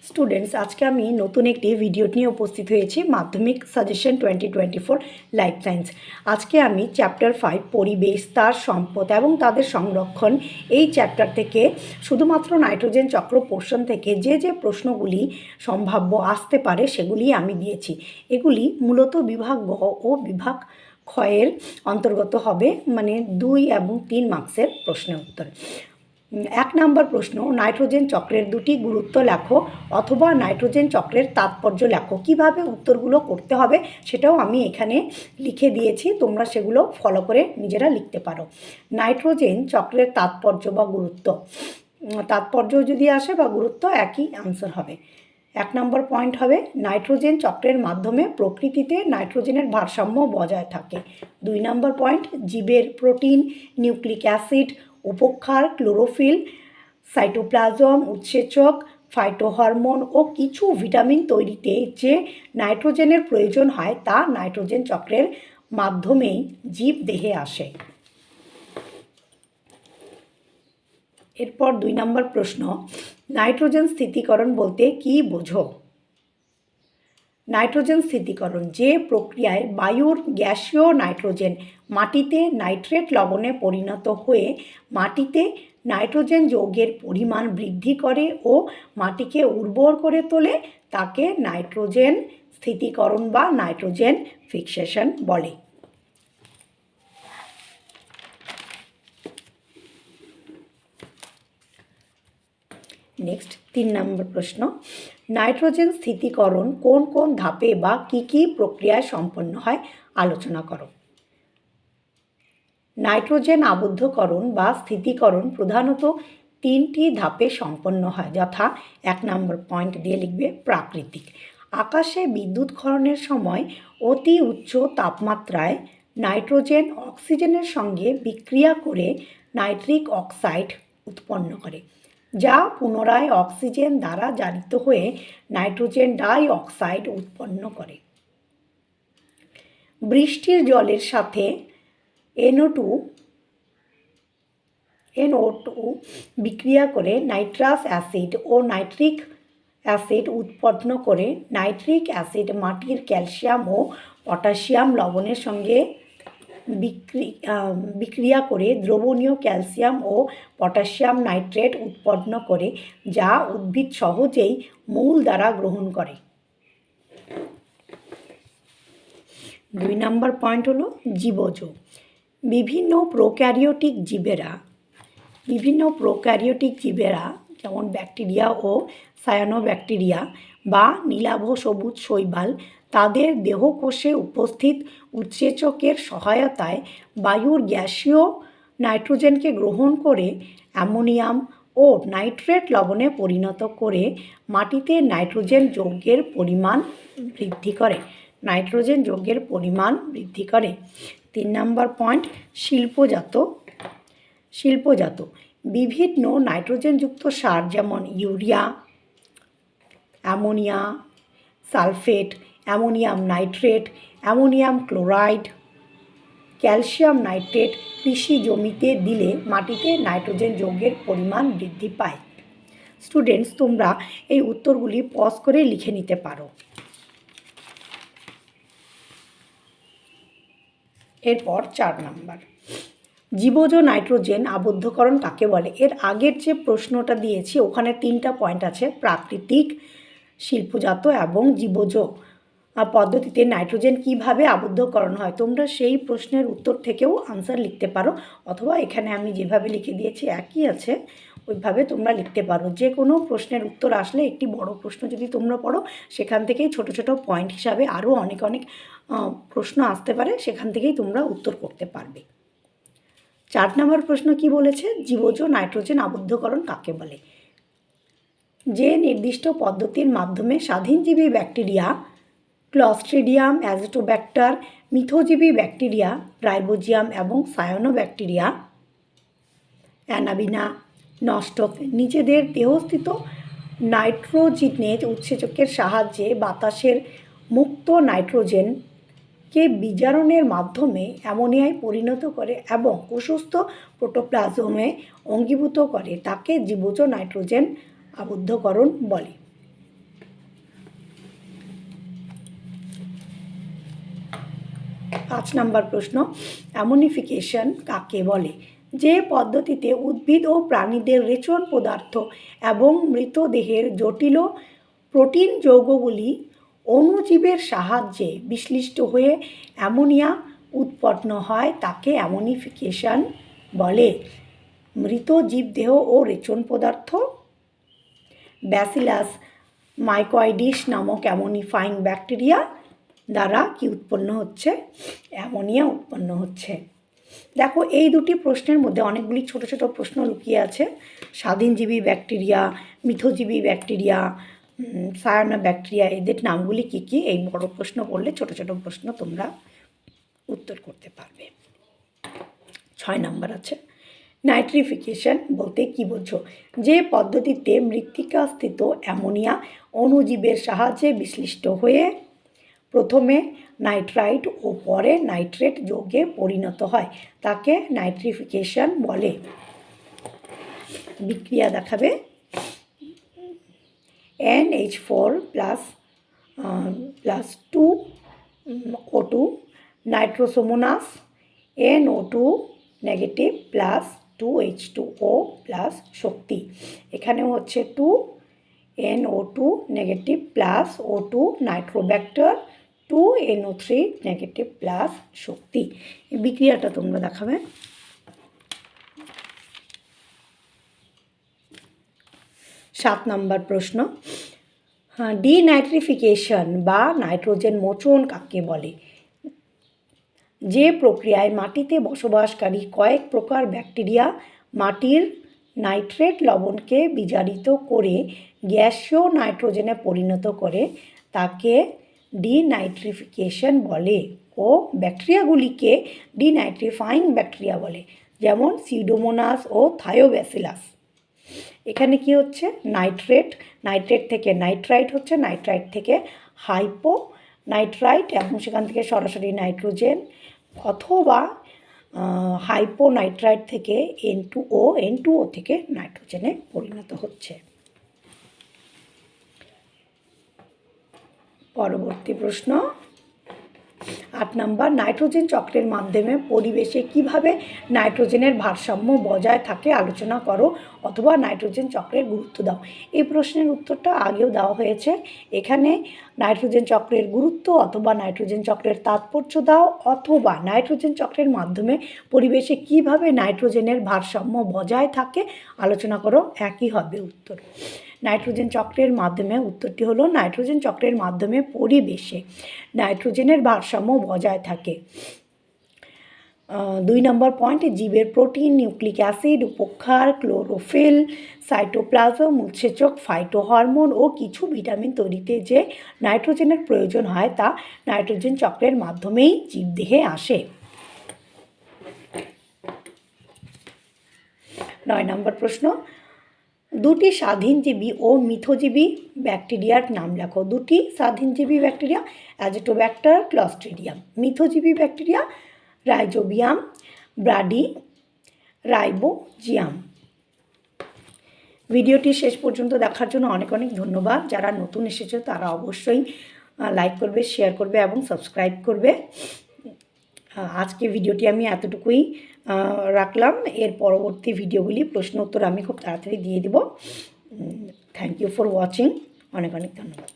Students, আজকে আমি নতুন একটি ভিডিও নিয়ে উপস্থিত হয়েছি মাধ্যমিক সাজেশন 2024 লাইফ সায়েন্স। আজকে আমি চ্যাপ্টার 5 পরিবেশ, তার সম্পদ এবং তাদের সংরক্ষণ এই চ্যাপ্টার থেকে শুধুমাত্র নাইট্রোজেন চক্র পোর্শন থেকে যে যে প্রশ্নগুলি সম্ভাব্য আসতে পারে সেগুলি আমি দিয়েছি। এগুলি মূলত বিভাগ গ ও বিভাগ ক্ষয়ের অন্তর্গত হবে, মানে 2 এবং 3 মার্কসের প্রশ্নের উত্তর। 1 নম্বর প্রশ্ন, নাইট্রোজেন চক্রের দুটি গুরুত্ব লেখো অথবা নাইট্রোজেন চক্রের তাৎপর্য লেখো। কিভাবে উত্তরগুলো করতে হবে সেটাও আমি এখানে লিখে দিয়েছি, তোমরা সেগুলো ফলো করে নিজেরা লিখতে পারো। নাইট্রোজেন চক্রের তাৎপর্য বা গুরুত্ব, তাৎপর্য যদি আসে বা গুরুত্ব একই আনসার হবে। 1 নম্বর পয়েন্ট হবে নাইট্রোজেন চক্রের মাধ্যমে প্রকৃতিতে নাইট্রোজেনের ভারসাম্য বজায় থাকে। 2 নম্বর পয়েন্ট, জীবের প্রোটিন, নিউক্লিক অ্যাসিড, উপক্ষার, ক্লোরোফিল, সাইটোপ্লাজম, উৎসেচক, ফাইটোহরমোন ও কিছু ভিটামিন তৈরিতে যে নাইট্রোজেনের প্রয়োজন হয় তা নাইট্রোজেন চক্রের মাধ্যমেই জীব দেহে আসে। এরপর 2 নম্বর প্রশ্ন, নাইট্রোজেন স্থিতিকরণ বলতে কি বোঝো? নাইট্রোজেন স্থিতিকরণ যে প্রক্রিয়ায় বায়ুর গ্যাসীয় নাইট্রোজেন মাটিতে নাইট্রেট লবণে পরিণত হয়ে মাটিতে নাইট্রোজেন যৌগের পরিমাণ বৃদ্ধি করে ও মাটিকে উর্বর করে তোলে তাকে নাইট্রোজেন স্থিতিকরণ বা নাইট্রোজেন ফিক্সেশন বলে। নেক্সট 3 নম্বর প্রশ্ন, নাইট্রোজেন স্থিতিকরণ কোন কোন ধাপে বা কী প্রক্রিয়ায় সম্পন্ন হয় আলোচনা করো। নাইট্রোজেন আবদ্ধকরণ বা স্থিতিকরণ প্রধানত 3টি ধাপে সম্পন্ন হয়, যথা 1 নম্বর পয়েন্ট দিয়ে লিখবে প্রাকৃতিক। আকাশে বিদ্যুৎ ক্ষরণের সময় অতি উচ্চ তাপমাত্রায় নাইট্রোজেন অক্সিজেনের সঙ্গে বিক্রিয়া করে নাইট্রিক অক্সাইড উৎপন্ন করে, যা পুনরায় অক্সিজেন দ্বারা জারিত হয়ে নাইট্রোজেন ডাই অক্সাইড উৎপন্ন করে। বৃষ্টির জলের সাথে NO2 বিক্রিয়া করে নাইট্রাস অ্যাসিড ও নাইট্রিক অ্যাসিড উৎপন্ন করে নাইট্রিক অ্যাসিড মাটির ক্যালসিয়াম ও পটাশিয়াম লবণের সঙ্গে বিক্রিয়া করে দ্রবণীয় ক্যালসিয়াম ও পটাশিয়াম নাইট্রেট উৎপন্ন করে, যা উদ্ভিদ সহজেই মূল দ্বারা গ্রহণ করে। 2 নম্বর পয়েন্ট হলো জীবজ। বিভিন্ন প্রোক্যারিওটিক জীবেরা যেমন ব্যাকটেরিয়া ও সায়ানোব্যাকটেরিয়া বা নীলাভ সবুজ শৈবাল তাদের দেহকোষে উপস্থিত উৎসেচকের সহায়তায় বায়ুর গ্যাসীয় নাইট্রোজেনকে গ্রহণ করে অ্যামোনিয়াম ও নাইট্রেট লবণে পরিণত করে মাটিতে নাইট্রোজেন যৌগের পরিমাণ বৃদ্ধি করে। 3 নম্বর পয়েন্ট, শিল্পজাত বিভিন্ন নাইট্রোজেনযুক্ত সার যেমন urea, ammonia sulphate, ammonium nitrate, ammonium chloride, calcium nitrate কৃষি জমিতে দিলে মাটিতে নাইট্রোজেন যৌগের পরিমাণ বৃদ্ধি পায়। স্টুডেন্টস, তোমরা এই উত্তরগুলি পজ করে লিখে নিতে পারো। এরপর 4 নম্বর, জীবজ নাইট্রোজেন আবদ্ধকরণ কাকে বলে? এর আগের যে প্রশ্নটা দিয়েছি ওখানে 3টা পয়েন্ট আছে, প্রাকৃতিক, শিল্পজাত এবং জীবজ পদ্ধতিতে নাইট্রোজেন কিভাবে আবদ্ধকরণ হয়। তোমরা সেই প্রশ্নের উত্তর থেকেও আনসার লিখতে পারো, অথবা এখানে আমি যেভাবে লিখে দিয়েছি একই আছে ওইভাবে তোমরা লিখতে পারো। যে কোনো প্রশ্নের উত্তর আসলে একটি বড় প্রশ্ন যদি তোমরা পড়ো সেখান থেকেই ছোট ছোট পয়েন্ট হিসাবে আরও অনেক প্রশ্ন আসতে পারে, সেখান থেকেই তোমরা উত্তর করতে পারবে। 4 নম্বর প্রশ্ন কি বলেছে? জীবজ নাইট্রোজেন আবদ্ধকরণ কাকে বলে? যে নির্দিষ্ট পদ্ধতির মাধ্যমে স্বাধীনজীবী ব্যাকটেরিয়া, ক্লস্ট্রিডিয়াম, অ্যাজিটোব্যাক্টার, মিথজীবী ব্যাকটেরিয়া, রাইবোজিয়াম এবং সায়ানোব্যাকটেরিয়া, অ্যানাবিনা নষ্টক নিজেদের দেহস্থিত নাইট্রোজেনের উৎসেচকের সাহায্যে বাতাসের মুক্ত নাইট্রোজেনকে বিজারণের মাধ্যমে অ্যামোনিয়ায় পরিণত করে এবং কোষস্থ প্রোটোপ্লাজমে অঙ্গীভূত করে, তাকে জীবজ নাইট্রোজেন আবদ্ধকরণ বলে। 5 নম্বর প্রশ্ন, অ্যামোনিফিকেশন কাকে বলে? যে পদ্ধতিতে উদ্ভিদ ও প্রাণীদের রেচন পদার্থ এবং মৃতদেহের জটিল প্রোটিন যৌগগুলি অণুজীবের সাহায্যে বিশ্লিষ্ট হয়ে অ্যামোনিয়া উৎপন্ন হয় তাকে অ্যামোনিফিকেশন বলে। মৃত জীবদেহ ও রেচন পদার্থ ব্যাসিলাস মাইকয়েডিস নামক অ্যামোনিফাইং ব্যাকটেরিয়া দ্বারা কি উৎপন্ন হচ্ছে? অ্যামোনিয়া উৎপন্ন হচ্ছে। দেখো এই দুটি প্রশ্নের মধ্যে অনেকগুলি ছোট ছোট প্রশ্ন লুকিয়ে আছে। স্বাধীনজীবী ব্যাকটেরিয়া, মিথজীবী ব্যাকটেরিয়া, সায়ানা ব্যাকটেরিয়া, এদের নামগুলি কী কী? এই বড় প্রশ্ন করলে ছোট ছোট প্রশ্ন তোমরা উত্তর করতে পারবে। 6 নম্বর আছে, নাইট্রিফিকেশন বলতে কি বোঝো? যে পদ্ধতিতে মৃত্তিকাস্থিত অ্যামোনিয়া অণুজীবের সাহায্যে বিশ্লিষ্ট হয়ে প্রথমে নাইট্রাইট ও পরে নাইট্রেট যৌগে পরিণত হয় তাকে নাইট্রিফিকেশন বলে। বিক্রিয়া দেখাবে। NH4 plus 2O2 nitrosomonas NO2 negative plus 2H2O plus শক্তি। এখানেও হচ্ছে 2NO2 negative plus O2 nitrobacter 2NO3 negative plus শক্তি। এই বিক্রিয়াটা তোমরা দেখাবে। 7 নম্বর প্রশ্ন, ডিনাইট্রিফিকেশন বা নাইট্রোজেন মোচন কাকে বলে? যে প্রক্রিয়ায় মাটিতে বসবাসকারী কয়েক প্রকার ব্যাকটেরিয়া মাটির নাইট্রেট লবণকে বিজারিত করে গ্যাসীয় নাইট্রোজেনে পরিণত করে তাকে ডিনাইট্রিফিকেশন বলে ও ব্যাকটেরিয়াগুলিকে ডিনাইট্রিফাইং ব্যাকটেরিয়া বলে, যেমন সিউডোমোনাস ও থায়োব্যাসিলাস। এখানে কি হচ্ছে? নাইট্রেট থেকে নাইট্রাইট হচ্ছে, নাইট্রাইট থেকে হাইপো নাইট্রাইট এবং সেখান থেকে সরাসরি নাইট্রোজেন, অথবা হাইপো নাইট্রাইট থেকে N2O থেকে নাইট্রোজেনে পরিণত হচ্ছে। পরবর্তী প্রশ্ন 8 নম্বর, নাইট্রোজেন চক্রের মাধ্যমে পরিবেশে কিভাবে নাইট্রোজেনের ভারসাম্য বজায় থাকে আলোচনা করো অথবা নাইট্রোজেন চক্রের গুরুত্ব দাও। এই প্রশ্নের উত্তরটা আগেও দেওয়া হয়েছে। এখানে নাইট্রোজেন চক্রের গুরুত্ব অথবা নাইট্রোজেন চক্রের তাৎপর্য দাও অথবা নাইট্রোজেন চক্রের মাধ্যমে পরিবেশে কিভাবে নাইট্রোজেনের ভারসাম্য বজায় থাকে আলোচনা করো, একই হবে উত্তর। নাইট্রোজেন চক্রের মাধ্যমে, উত্তরটি হলো নাইট্রোজেন চক্রের মাধ্যমে পরিবেশে নাইট্রোজেনের ভারসাম্য বজায় থাকে। 2 নম্বর পয়েন্ট, জীবের প্রোটিন, নিউক্লিক অ্যাসিড, উপক্ষার, ক্লোরোফিল, সাইটোপ্লাজম, উৎসেচক, ফাইটোহরমোন ও কিছু ভিটামিন তৈরিতে যে নাইট্রোজেনের প্রয়োজন হয় তা নাইট্রোজেন চক্রের মাধ্যমেই জীবদেহে আসে। 9 নম্বর প্রশ্ন, দুটি স্বাধীনজীবী ও মিথজীবী ব্যাকটেরিয়ার নাম লেখো। দুটি স্বাধীনজীবী ব্যাকটেরিয়া অ্যাজিটোব্যাক্টার, ক্লস্ট্রিডিয়াম। মিথজীবী ব্যাকটেরিয়া রাইজোবিয়াম, ব্রাডি, রাইবোজিয়াম। ভিডিওটি শেষ পর্যন্ত দেখার জন্য অনেক অনেক ধন্যবাদ। যারা নতুন এসেছে তারা অবশ্যই লাইক করবে, শেয়ার করবে এবং সাবস্ক্রাইব করবে। আজকে ভিডিওটি আমি এতটুকুই রাখলাম। এর পরবর্তী ভিডিওগুলি প্রশ্ন উত্তর আমি খুব তাড়াতাড়ি দিয়ে দেব। Thank you for watching. অনেক অনেক ধন্যবাদ।